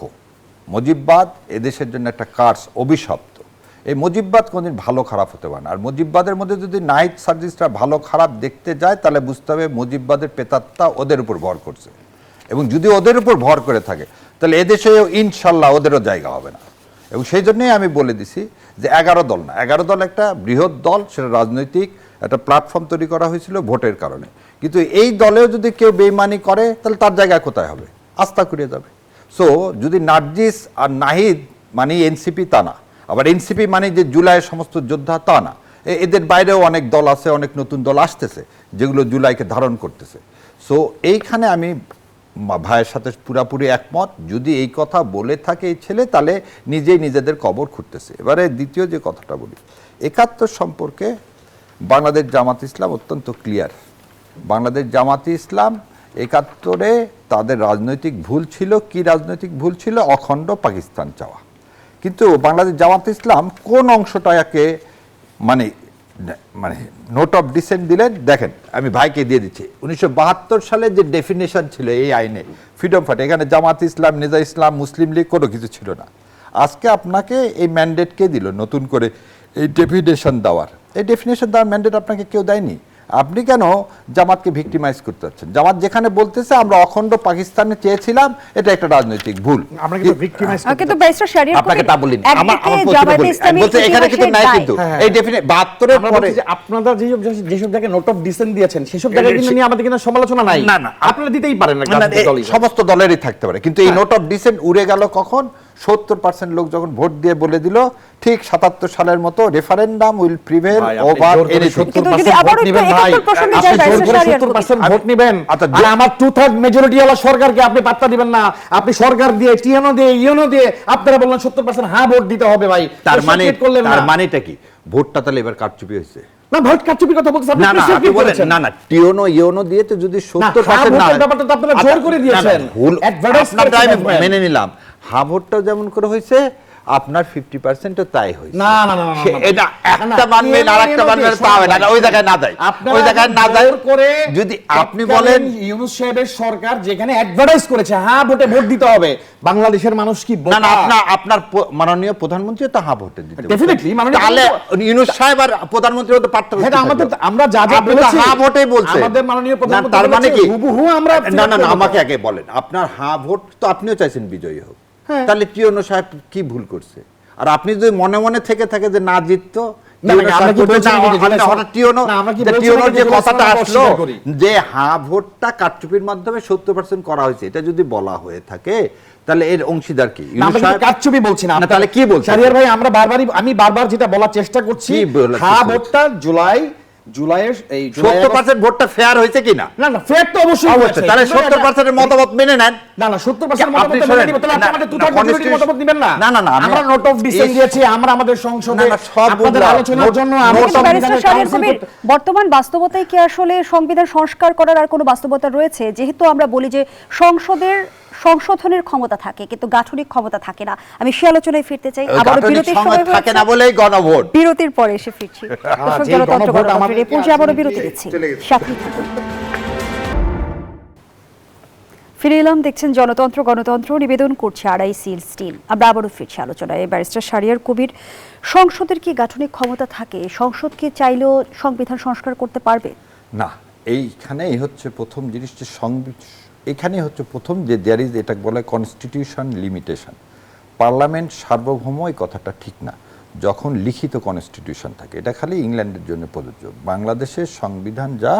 মুজিববাদ এদেশের জন্য একটা কার্স, অভিশপ্ত। এই মুজিববাদ কোনোদিন ভালো খারাপ হতে পারে না। আর মুজিববাদের মধ্যে যদি নাহিদ সার্জিসরা ভালো খারাপ দেখতে যায়, তাহলে বুঝতে হবে মুজিববাদের প্রেতাত্মা ওদের উপর ভর করছে, এবং যদি ওদের উপর ভর করে থাকে, তাহলে এদেশেও ইনশাল্লাহ ওদেরও জায়গা হবে না। এবং সেই জন্যই আমি বলে দিছি যে 11 দল না, 11 দল একটা বৃহৎ দল, সেটা রাজনৈতিক একটা প্ল্যাটফর্ম তৈরি করা হয়েছিল ভোটের কারণে। কিন্তু এই দলেও যদি কেউ বেইমানি করে, তাহলে তার জায়গা কোথায় হবে? আস্থা করিয়ে যাবে। সো যদি নার্জিস আর নাহিদ মানে এনসিপি তা না, আবার এনসিপি মানে যে জুলাইয়ের সমস্ত যোদ্ধা তা না। এদের বাইরেও অনেক দল আছে, অনেক নতুন দল আসতেছে যেগুলো জুলাইকে ধারণ করতেছে। সো এইখানে আমি ভাইয়ের সাথে পুরাপুরি একমত। যদি এই কথা বলে থাকে এই ছেলে, তাহলে নিজেই নিজেদের কবর খুঁড়তেছে। এবারে দ্বিতীয় যে কথাটা বলি, 71 সম্পর্কে বাংলাদেশ জামাত ইসলাম অত্যন্ত ক্লিয়ার। বাংলাদেশ জামাত ইসলাম 71-এ তাদের রাজনৈতিক ভুল ছিল। কি রাজনৈতিক ভুল ছিল? অখণ্ড পাকিস্তান চাওয়া। কিন্তু বাংলাদেশ জামাত ইসলাম কোন অংশটাকে মানে নোট অফ ডিসেন্ট দিলেন? দেখেন, আমি ভাইকে দিয়ে দিচ্ছি। 1972 সালে যে ডেফিনেশন ছিল এই আইনে, ফ্রিডম ফাইটার, এখানে জামাত ইসলাম, নেজা ইসলাম, মুসলিম লীগ কোনো কিছু ছিল না। আজকে আপনাকে এই ম্যান্ডেটকে দিল নতুন করে এই ডেফিনেশন দেওয়ার। এই ডেফিনেশন দেওয়ার ম্যান্ডেট আপনাকে কেউ দেয়নি। আপনি কেন জামাতকে ভিক্টিমাইজ করতে যাচ্ছেন? জামাত যেখানে বলতেছে আমরা অখণ্ড পাকিস্তানে চেয়েছিলাম, এটা একটা রাজনৈতিক ভুল। আমরা কিন্তু ভিক্টিমাইজ কিন্তু ব্যারিস্টার শাহরিয়ার আপনাকে তা বলিনি, আমার বলতে এখানে কিন্তু নাই। কিন্তু এই ডেফিনেট 72-এর পরে আপনারা যেসব জায়গায় নোট অফ ডিসেন্ট দিয়েছেন, সেসব জায়গায় কিন্তু নিয়ে আমাদের কিন্তু সমালোচনা নাই। না, আপনারা দিতেই পারেন না, সমস্ত দলেরই থাকতে পারে। কিন্তু এই নোট অফ ডিসেন্ট উড়ে গেল কখন? 70% লোক যখন ভোট দিয়ে বলে দিল ঠিক 77 সালের মতো referendum will prevail over anything. কিন্তু যদি আবার একটু একাত্তর প্রসঙ্গে যাই, ব্যারিস্টার শাহরিয়ার 70% ভোট নেবেন, আর আমার 2/3 মেজরিটি ওয়ালা সরকারকে আপনি পাত্তা দিবেন না। আপনি সরকার দিয়ে, টিএনও দিয়ে, ইউনো দিয়ে আপনারা বললেন 70% হ্যাঁ ভোট দিতে হবে। ভাই, তার মানেটা কি? ভোটটা তাহলে এবার কারচুপি হয়েছে না? ভোট কারচুপির কথা বলছেন আপনি? আপনি বলেন না, টিওনো ইওনো দিয়ে তো যদি 70% না, ব্যাপারটা তো আপনারা জোর করে দিয়েছেন, অ্যাডভার্টাইজ আপনারা মেনে নিলাম। হ্যাঁ ভোটটাও যেমন করে হয়েছে, আপনার 50% তাই হয়েছে। না না না, এটা একটা মানবেন আর একটা মানবেন তা হবে না, ওই জায়গায় না যায়, ওই জায়গায় না যায় করে। যদি আপনি বলেন ইউনূস সাহেবের সরকার যেখানে অ্যাডভার্টাইজ করেছে হ্যাঁ ভোটে ভোট দিতে হবে, বাংলাদেশের মানুষ কি না না, আপনার মাননীয় প্রধানমন্ত্রী তো হ্যাঁ ভোটে দিতে হবে ডেফিনেটলি। তাহলে ইউনূস সাহেব আর প্রধানমন্ত্রী তো পার্থক্য এটা আমাদের, আমরা যা যা বলেছি হ্যাঁ ভোটেই বলছে আমাদের মাননীয় প্রধানমন্ত্রী, তার মানে কি হুবহু আমরা না না না, আমাকে আগে বলেন, আপনার হ্যাঁ ভোট তো আপনিও চাইছেন বিজয়ী হোক, তাহলে টিওনো সাহেব কি ভুল করছে? আর আপনি যদি মনে মনে থেকে থাকে যে না জিততো, যে হ্যাঁ ভোটটা কারচুপির মাধ্যমে 70% করা হয়েছে, এটা যদি বলা হয়ে থাকে, তাহলে এর অংশীদার কি? কারচুপি বলছি না, তাহলে কি বলছেন? শাহরিয়ার ভাই, আমি বারবার যেটা বলার চেষ্টা করছি, হ্যাঁ ভোটটা জুলাই জুলাইয়ের এই জুলাই 70% ভোটটা ফেয়ার হয়েছে কিনা? না না ফেয়ার তো অবশ্যই হয়েছে। তাহলে 70% এর মতামত মেনে নেন। না না 70% মতামত আপনি মেনে শোনেন, নিব, তাহলে না, আমাদের না, টু থার্ড মেজরিটি মতামত নিবেন না? না, না, না, আমরা নোট অফ ডিসেন্ট দিয়েছি, আমরা আমাদের সংসদে না, না, সব আপনাদের বুঝলাম। আলোচনার জন্য নোট আমরা অফ কিন্তু ব্যারিস্টার সংবিধানের শাহরিয়ার কাউন্সিল কবির, বর্তমান বাস্তবতায় কি আসলে সংবিধান সংস্কার করার আর কোনো বাস্তবতা রয়েছে? যেহেতু আমরা বলি যে সংসদের সংশোধনের ক্ষমতা থাকে কিন্তু গাঠনিক ক্ষমতা থাকে না। আমি সে আলোচনায় ফিরতে চাই। আবার গাঠনিক বিরতির সময় সময় থাকে হয়েছে। না বলেই গণভোট। বিরতির পরে এসে ফিরছি। দর্শক, যে জনতন্ত্র গণভোট গণতন্ত্রের আমাদের এই পর্যায়ে আবারও বিরতি দিচ্ছি। চলে গেছে। সাথেই থাকুন। ফিরে এলাম, দেখছেন জনতন্ত্র গণতন্ত্র, নিবেদন করছে আড়াই স্টিল। আমরা আবারও ফিরছি আলোচনায়। ব্যারিস্টার শাহরিয়ার কবির, সংসদের কি গাঠনিক ক্ষমতা থাকে? সংসদ কি চাইলেও সংবিধান সংস্কার করতে পারবে? না, এইখানেই হচ্ছে প্রথম জিনিস যে এখানেই হচ্ছে প্রথম যে দেয়ার ইজ, এটা বলে কনস্টিটিউশন লিমিটেশন। পার্লামেন্ট সার্বভৌম, এই কথাটা ঠিক না যখন লিখিত কনস্টিটিউশন থাকে। এটা খালি ইংল্যান্ডের জন্য প্রযোজ্য। বাংলাদেশের সংবিধান যা,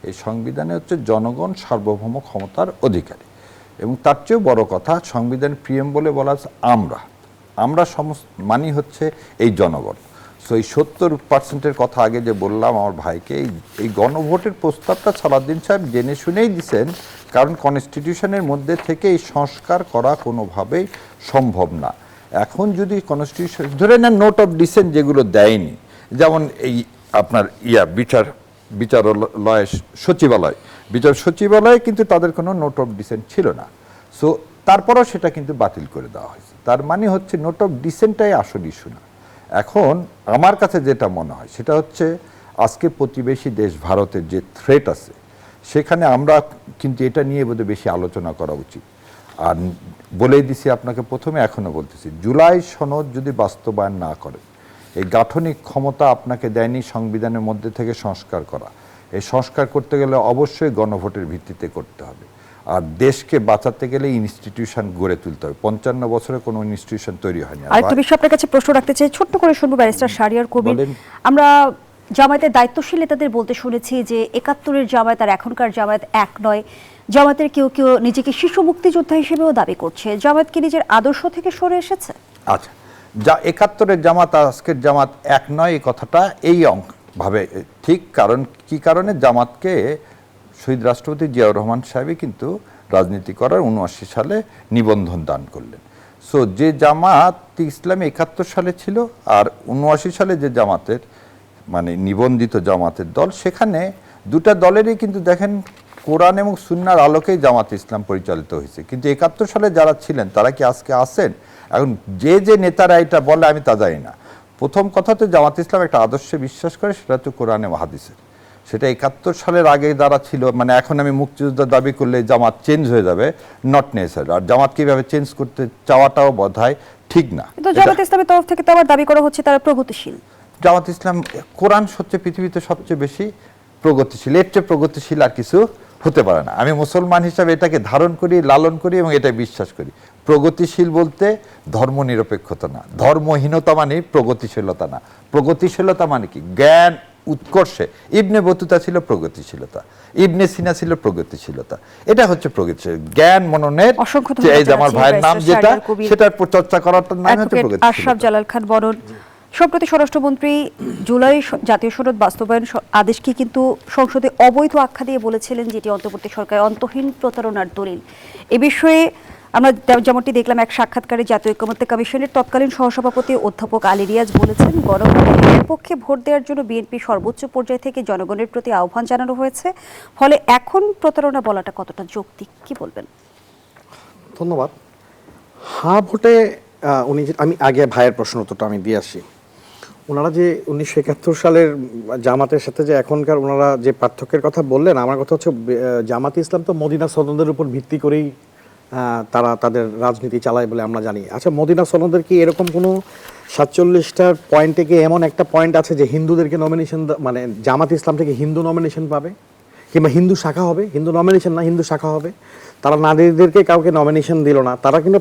এই সংবিধানে হচ্ছে জনগণ সার্বভৌম ক্ষমতার অধিকারী। এবং তার চেয়েও বড় কথা, সংবিধান প্রিএম্বলে বলা আছে আমরা সমস্ত মানি হচ্ছে এই জনগণ। সো এই 70%-এর কথা আগে যে বললাম আমার ভাইকে, এই গণভোটের প্রস্তাবটা সালাউদ্দিন সাহেব জেনে শুনেই দিছেন, কারণ কনস্টিটিউশনের মধ্যে থেকে এই সংস্কার করা কোনোভাবেই সম্ভব না। এখন যদি কনস্টিটিউশন ধরে নেন, নোট অফ ডিসেন্ট যেগুলো দেয়নি, যেমন এই আপনার বিচারালয় সচিবালয়ে কিন্তু তাদের কোনো নোট অফ ডিসেন্ট ছিল না। সো তারপরেও সেটা কিন্তু বাতিল করে দেওয়া হয়েছে। তার মানে হচ্ছে নোট অফ ডিসেন্টটাই আসল ইস্যু না। এখন আমার কাছে যেটা মনে হয় সেটা হচ্ছে, আজকে প্রতিবেশী দেশ ভারতের যে থ্রেট আছে, সেখানে আমরা কিন্তু এটা নিয়ে বোধহয় বেশি আলোচনা করা উচিত। আর বলেই দিছি আপনাকে প্রথমে, এখনো বলতেছি, জুলাই সনদ যদি বাস্তবায়ন না করে, এই গাঠনিক ক্ষমতা আপনাকে দেয়নি সংবিধানের মধ্যে থেকে সংস্কার করা। এই সংস্কার করতে গেলে অবশ্যই গণভোটের ভিত্তিতে করতে হবে। আর দেশকে বাঁচাতে গেলে ইনস্টিটিউশন গড়ে তুলতে হবে। 55 বছরে কোনো ইনস্টিটিউশন তৈরি হয়নি। আরেকটা বিষয় আপনার কাছে প্রশ্ন রাখতে চাই, ছোট্ট করে শুনবো ব্যারিস্টার শাহরিয়ার কবির। বলেন। আমরা জামায়াতের দায়িত্বশীল নেতাদের বলতে শুনেছি যে 71-এর জামায়াত আর এখনকার জামায়াত এক নয়। জামায়াতের কেউ কেউ নিজেকে শিশু মুক্তিযোদ্ধা হিসেবেও দাবি করছে। জামায়াত কি নিজের আদর্শ থেকে সরে এসেছে? আচ্ছা, যা 71-এর জামাত আর আজকের জামাত এক নয়, এই কথাটা এই ভাবে ঠিক। কারণ কি কারণে? জামাতকে শহীদ রাষ্ট্রপতি জিয়াউর রহমান সাহেবই কিন্তু রাজনীতি করার 79 সালে নিবন্ধন দান করলেন। সো যে জামাত ইসলামী 71 সালে ছিল, আর 79 সালে যে জামাতের মানে নিবন্ধিত জামাতের দল, সেখানে দুটা দলেরই কিন্তু দেখেন কোরআন এবং সুন্নাহর আলোকেই জামাত ইসলাম পরিচালিত হয়েছে। কিন্তু 71 সালে যারা ছিলেন তারা কি আজকে আছেন? এখন যে নেতারা এটা বলে আমি তা জানি না। প্রথম কথা তো জামাত ইসলাম একটা আদর্শে বিশ্বাস করে, সেটা হচ্ছে কোরআনে ও হাদিসে। সেটা 71 সালের আগে যারা ছিল, মানে এখন আমি মুক্তিযোদ্ধার দাবি করলে জামাত চেঞ্জ হয়ে যাবে, নট নেসেসারি। আর জামাত কিভাবে চেঞ্জ করতে চাওয়াটাও বোধহয় ঠিক না। কিন্তু জামাত ইসলামের তরফ থেকে তো আবার দাবি করা হচ্ছে তারা প্রগতিশীল। জামাত ইসলাম, কোরআন হচ্ছে পৃথিবীতে সবচেয়ে বেশি প্রগতিশীল, এর চেয়ে প্রগতিশীল আর কিছু হতে পারে না। আমি মুসলমান হিসাবে এটাকে ধারণ করি, লালন করি এবং এটা বিশ্বাস করি। প্রগতিশীল বলতে ধর্মনিরপেক্ষতা না, ধর্মহীনতা মানে প্রগতিশীলতা না। প্রগতিশীলতা মানে কি? জ্ঞান উৎকর্ষে। ইবনে বতুতা ছিল প্রগতিশীলতা, ইবনে সিনা ছিল প্রগতিশীলতা। এটা হচ্ছে প্রগতিশীল জ্ঞান মননের। অসংখ্য এই যে আমার ভাইয়ের নাম যেটা, সেটার চর্চা করাটার নাম হচ্ছে অ্যাডভোকেট প্রগতিশীলতা। আশরাফ জালাল খান বরণ, সম্প্রতি স্বরাষ্ট্রমন্ত্রী জুলাই জাতীয় সনদ বাস্তবায়ন আদেশকে কিন্তু সংসদে অবৈধ আখ্যা দিয়ে বলেছিলেন, যেটি অন্তর্বর্তী সরকারের অন্তহীন প্রতারণার দলিল। এ বিষয়ে আমরা যেমনটি দেখলাম, এক সাক্ষাৎকারে জাতীয় ঐকমত্য কমিশনের তৎকালীন সহসভাপতি অধ্যাপক আলী রিয়াজ বলেছেন, গণভোটের পক্ষে ভোট দেওয়ার জন্য বিএনপি সর্বোচ্চ পর্যায় থেকে জনগণের প্রতি আহ্বান জানানো হয়েছে। ফলে এখন প্রতারণা বলাটা কতটা যৌক্তিক, কি বলবেন? ধন্যবাদ। হ্যাঁ ভোটে আমি আগে ভাইয়ের প্রশ্ন উত্তরটা আমি দিয়ে আসি। ওনারা যে 1971 সালের জামাতের সাথে যে এখনকার ওনারা যে পার্থক্যের কথা বললেন, আমার কথা হচ্ছে জামাত ইসলাম তো মদিনা সনদের উপর ভিত্তি করেই তারা তাদের রাজনীতি চালায় বলে আমরা জানি। আচ্ছা, মদিনা সনদের কি এরকম কোনো 47টার পয়েন্টে কি এমন একটা পয়েন্ট আছে যে হিন্দুদেরকে নমিনেশন, মানে জামাত ইসলাম থেকে হিন্দু নমিনেশন পাবে কিংবা হিন্দু শাখা হবে? হিন্দু নমিনেশন না, হিন্দু শাখা হবে। তারা নারীদেরকে কাউকে নমিনেশন দিল না। তারা কিন্তু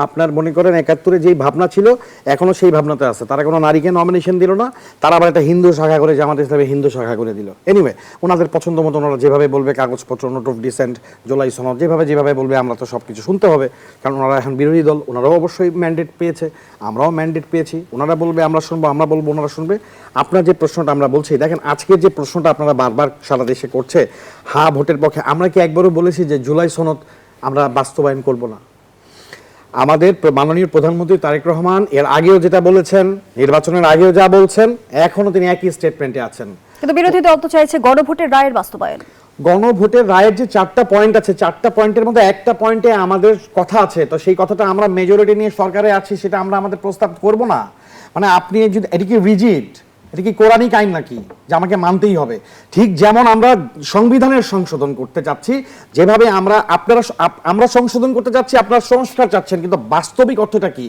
আপনার মনে করেন 71-এ যেই ভাবনা ছিল এখনো সেই ভাবনাতে আছে। তারা কোনো নারীকে নমিনেশন দিল না, তারা আবার একটা হিন্দু শাখা করে জামাত ইসলামে হিন্দু শাখা করে দিল। এনিওয়ে, ওনাদের পছন্দ মতো ওনারা যেভাবে বলবে, কাগজপত্র, নোট অফ ডিসেন্ট, জুলাই সনদ, যেভাবে বলবে আমরা তো সব কিছু শুনতে হবে, কারণ ওনারা এখন বিরোধী দল, ওনারাও অবশ্যই ম্যান্ডেট পেয়েছে, আমরাও ম্যান্ডেট পেয়েছি। ওনারা বলবে আমরা শুনবো, আমরা বলবো ওনারা শুনবে। আপনার যে প্রশ্নটা আমরা বলছি, দেখেন আজকের যে প্রশ্নটা আপনারা বারবার সারা দেশে করছে, হ্যাঁ ভোটের পক্ষে, আমরা কি একবারও বলেছি যে জুলাই সনদ আমরা বাস্তবায়ন করব না? আমাদের মাননীয় প্রধানমন্ত্রী তারেক রহমান এর আগেও যেটা বলেছেন, নির্বাচনের আগেও যা বলছেন, এখনো তিনি একই স্টেটমেন্টে আছেন। কিন্তু বিরোধী দল তো চাইছে গণভোটের রায়ের বাস্তবায়ন। গণভোটের রায়ের যে 4টা পয়েন্ট আছে, 4টা পয়েন্টের মধ্যে একটা পয়েন্টে আমাদের কথা আছে, তো সেই কথাটা আমরা মেজরিটি নিয়ে সরকারে আছি, সেটা আমরা আমাদের প্রস্তাব করব না। মানে আপনি যদি, এটা কি রিজিড, এটা কি কোরআনিক আইন নাকি যে আমাকে মানতেই হবে? ঠিক যেমন আমরা সংবিধানের সংশোধন করতে চাচ্ছি, যেভাবে আমরা সংশোধন করতে চাচ্ছি, আপনারা সংস্কার চাচ্ছেন, কিন্তু বাস্তবিক অর্থটা কি?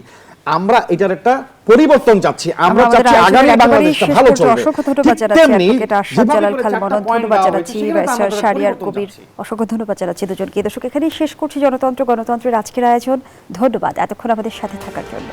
আমরা এটার একটা পরিবর্তন চাচ্ছি, আমরা চাচ্ছি আগামী বাংলাদেশটা ভালো চলবে। অসংখ্য ধন্যবাদ জানাচ্ছি অ্যাডভোকেট আশরাফ জালাল খান মনন, ধন্যবাদ জানাচ্ছি ব্যারিস্টার শাহরিয়ার কবির, অসংখ্য ধন্যবাদ জানাচ্ছি দুজনকে। দর্শক, এখানেই শেষ করছি জনতন্ত্র গণতন্ত্রের আজকের আয়োজন। ধন্যবাদ এতক্ষণ আমাদের সাথে থাকার জন্য।